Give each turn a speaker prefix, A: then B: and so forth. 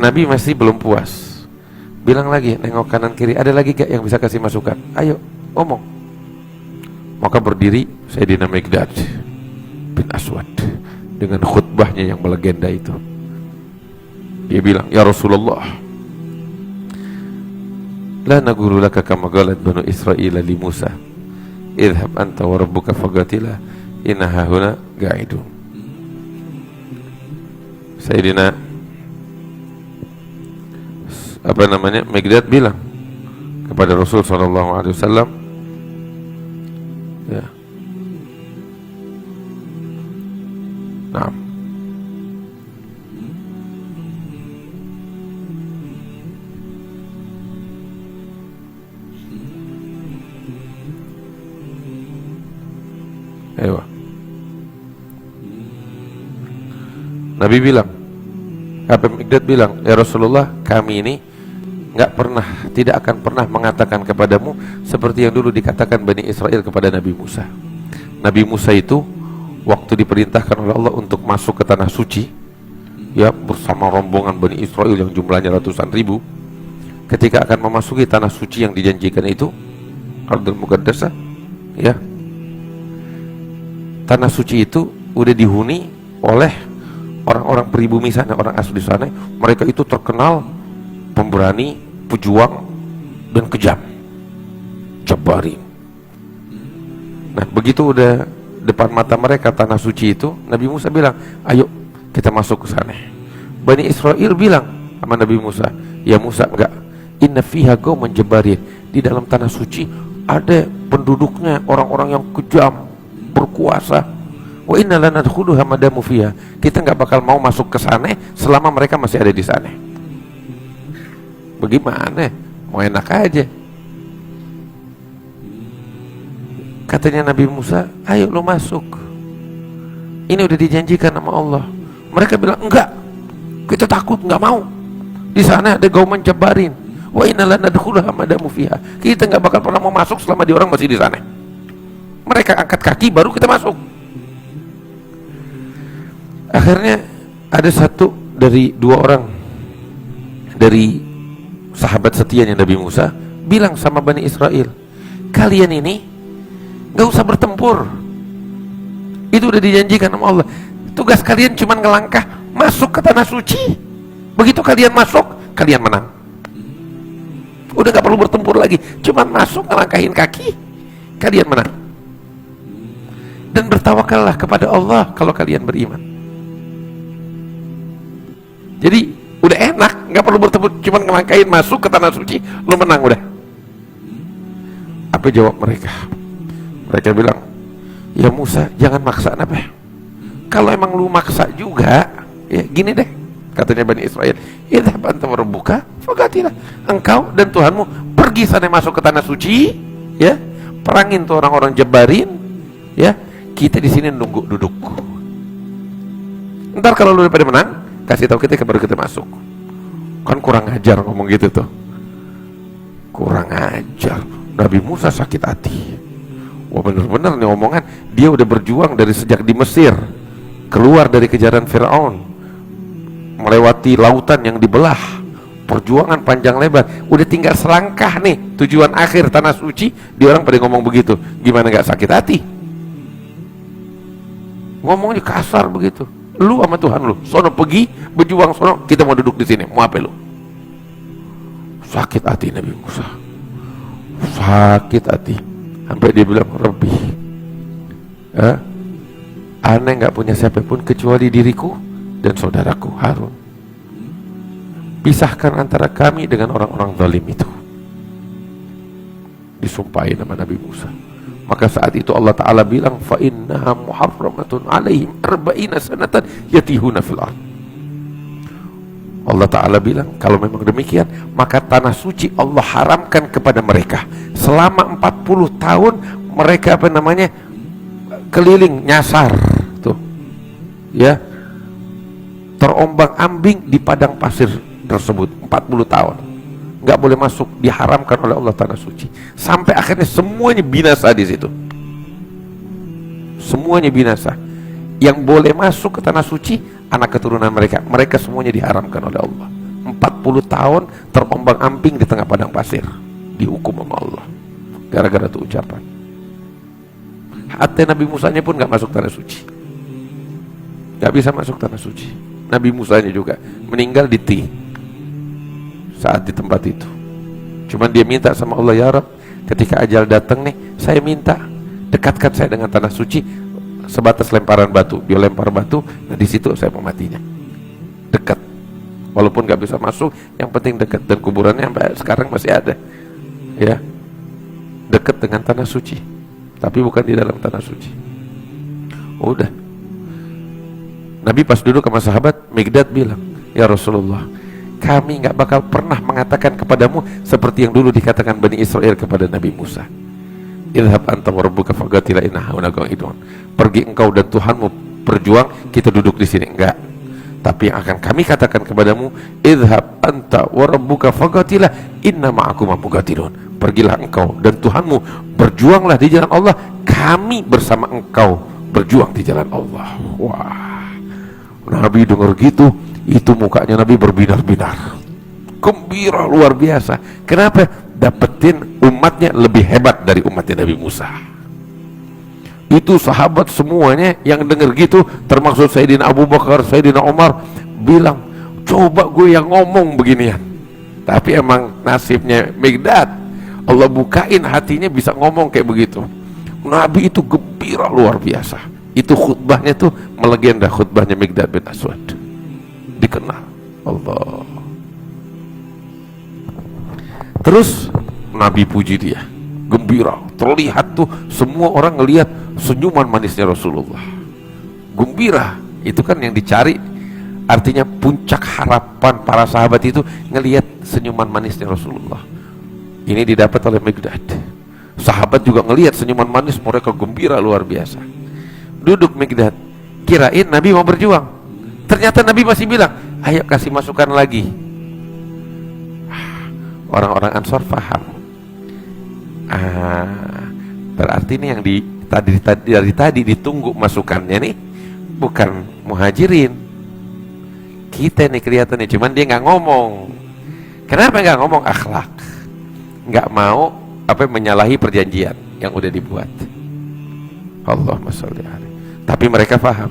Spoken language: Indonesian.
A: Nabi masih belum puas, bilang lagi, nengok kanan kiri, ada lagi gak yang bisa kasih masukan? Ayo, ngomong. Maka berdiri Sayyidina Miqdad bin Aswad dengan khutbahnya yang melegenda itu. Dia bilang, ya Rasulullah, la naqulu laka kama qalat banu Israila li Musa, idhhab anta wa rabbuka faqatila inna hahuna qa'idun. Sayyidina Miqdad bilang kepada Rasul sallallahu alaihi wasallam, ya. Naam. Ayo. Nabi bilang, Miqdad bilang, ya Rasulullah, kami ini tidak akan pernah mengatakan kepadamu seperti yang dulu dikatakan Bani Israel kepada Nabi Musa. Nabi Musa itu waktu diperintahkan oleh Allah untuk masuk ke tanah suci, ya, bersama rombongan Bani Israel yang jumlahnya ratusan ribu, ketika akan memasuki tanah suci yang dijanjikan itu, Ardul Muqaddasah, ya, tanah suci itu udah dihuni oleh orang-orang pribumi sana, orang asli sana. Mereka itu terkenal pemberani, pejuang, dan kejam, Jabbarin. Nah, begitu udah depan mata mereka tanah suci itu, Nabi Musa bilang, ayo kita masuk ke sana. Bani Israel bilang sama Nabi Musa, ya Musa, enggak, inna fiha qauman jabbarin, di dalam tanah suci ada penduduknya orang-orang yang kejam, berkuasa. Wa inna lanadkhuluha madamu fiha, kita enggak bakal mau masuk ke sana selama mereka masih ada di sana. Bagaimana? Mau enak aja. Katanya Nabi Musa, ayo lo masuk, ini udah dijanjikan sama Allah. Mereka bilang, enggak, kita takut, enggak mau. Di sana ada qauman jabbarin. Wa inna lanadkhuluha madamu fiha, kita enggak bakal pernah mau masuk selama di orang masih di sana. Mereka angkat kaki baru kita masuk. Akhirnya ada satu dari dua orang dari sahabat setianya Nabi Musa bilang sama Bani Israel, kalian ini gak usah bertempur, itu udah dijanjikan sama Allah. Tugas kalian cuma ngelangkah masuk ke tanah suci. Begitu kalian masuk, kalian menang. Udah gak perlu bertempur lagi, cuma masuk ngelangkahin kaki, kalian menang. Dan bertawakallah kepada Allah kalau kalian beriman. Jadi udah enak, nggak perlu bertemu, cuma ngelangkain masuk ke tanah suci, lu menang udah. Apa jawab mereka? Mereka bilang, ya Musa, jangan maksa apa. Kalau emang lu maksa juga, ya gini deh, katanya Bani Israel, idhhab anta wa rabbuka faqatilah, engkau dan Tuhanmu pergi sana masuk ke tanah suci, ya, perangin tuh orang-orang Jabbarin, ya, kita di sini nunggu duduk. Ntar kalau lu udah pada menang, kasih tahu kita baru kita masuk. Kan kurang ajar ngomong gitu tuh, kurang ajar. Nabi Musa sakit hati. Wah, bener-bener nih omongan. Dia udah berjuang dari sejak di Mesir, keluar dari kejaran Firaun, melewati lautan yang dibelah, perjuangan panjang lebar, udah tinggal selangkah nih tujuan akhir tanah suci. Dia orang pada ngomong begitu, gimana gak sakit hati? Ngomongnya kasar begitu. Lu sama Tuhan lu, sono pergi berjuang sono, kita mau duduk di sini, mau apa lu? Sakit hati Nabi Musa, sakit hati, sampai dia bilang, Rabbi, aneh nggak punya siapapun kecuali diriku dan saudaraku Harun. Pisahkan antara kami dengan orang-orang zalim itu. Disumpahin sama Nabi Musa. Maka saat itu Allah Ta'ala bilang, fa innaha muharramatun alaihim arba'ina sanatan yatihuna fil ard. Allah Ta'ala bilang, kalau memang demikian, maka tanah suci Allah haramkan kepada mereka selama 40 tahun. Mereka keliling nyasar tuh, ya, terombang ambing di padang pasir tersebut 40 tahun, nggak boleh masuk, diharamkan oleh Allah tanah suci, sampai akhirnya semuanya binasa di situ. Semuanya binasa. Yang boleh masuk ke tanah suci anak keturunan mereka, mereka semuanya diharamkan oleh Allah tahun terombang-ambing di tengah padang pasir, dihukum sama Allah gara-gara tuh ucapan. Hatta Nabi Musanya pun gak masuk tanah suci, gak bisa masuk tanah suci. Nabi Musanya juga meninggal di Ti saat di tempat itu. Cuman dia minta sama Allah, ya Rabb, ketika ajal datang nih, saya minta dekatkan saya dengan tanah suci sebatas lemparan batu. Dia lempar batu, nah di situ saya mau matinya. Dekat, walaupun gak bisa masuk, yang penting dekat. Dan kuburannya sampai sekarang masih ada, ya, dekat dengan tanah suci, tapi bukan di dalam tanah suci. Udah, Nabi pas duduk sama sahabat, Mikdad bilang, ya Rasulullah, kami gak bakal pernah mengatakan kepadamu seperti yang dulu dikatakan Bani Israel kepada Nabi Musa, idhab anta wa rabbuka faqatila inna hauna qa'idun. Pergi engkau dan Tuhanmu berjuang, kita duduk di sini. Enggak. Tapi yang akan kami katakan kepadamu, idhab anta wa rabbuka faqatila inna ma'akuma muqatilun. Pergilah engkau dan Tuhanmu, berjuanglah di jalan Allah, kami bersama engkau berjuang di jalan Allah. Wah, Nabi dengar gitu, itu mukanya Nabi berbinar-binar, gembira luar biasa. Kenapa? Dapetin umatnya lebih hebat dari umatnya Nabi Musa. Itu sahabat semuanya yang dengar gitu, termasuk Sayyidina Abu Bakar, Sayyidina Umar, bilang, coba gue yang ngomong beginian. Tapi emang nasibnya Mikdad, Allah bukain hatinya bisa ngomong kayak begitu. Nabi itu gembira luar biasa. Itu khutbahnya tuh melegenda, khutbahnya Mikdad bin Aswad, dikenal Allah. Terus Nabi puji dia, gembira, terlihat tuh semua orang ngelihat senyuman manisnya Rasulullah. Gembira, itu kan yang dicari. Artinya puncak harapan para sahabat itu ngelihat senyuman manisnya Rasulullah. Ini didapat oleh Mikdad. Sahabat juga ngelihat senyuman manis, mereka gembira luar biasa. Duduk Mikdad, kirain Nabi mau berjuang. Ternyata Nabi masih bilang, ayo kasih masukan lagi. Orang-orang Ansor paham. Berarti ini yang dari tadi ditunggu masukannya nih, bukan Muhajirin. Kita nih kelihatannya, cuman dia nggak ngomong. Kenapa nggak ngomong? Akhlak, nggak mau menyalahi perjanjian yang udah dibuat. Allahumma sholli alaihi. Tapi mereka paham.